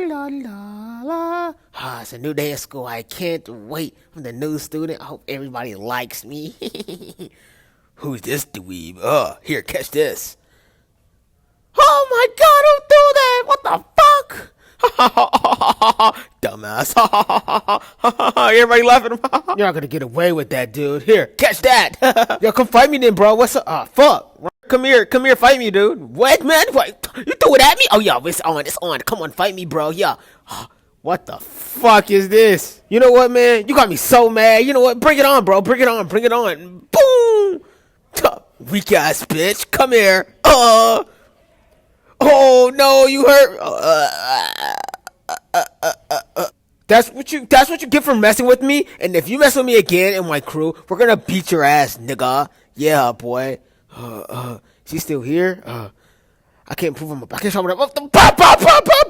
la la la. Ah, it's a new day at school. I can't wait. I'm the new student. I hope everybody likes me. Who's this dweeb? Here, catch this. Oh my god, who threw that? What the fuck? Dumbass. Everybody laughing. You're not gonna get away with that, dude. Here, catch that. Yo, come fight me then, bro. What's up? Fuck. Come here, fight me, dude. What, man? What? You threw it at me? Oh, yeah, it's on. Come on, fight me, bro. Yeah. What the fuck is this? You know what, man? You got me so mad. You know what? Bring it on, bro. Bring it on. Boom. Weak ass bitch. Come here. Oh no, you hurt. That's what you get for messing with me. And if you mess with me again and my crew, we're gonna beat your ass, nigga. Yeah, boy. Is he still here? I can't prove him up. I can't show him up. Pop, pop, pop, pop, pop.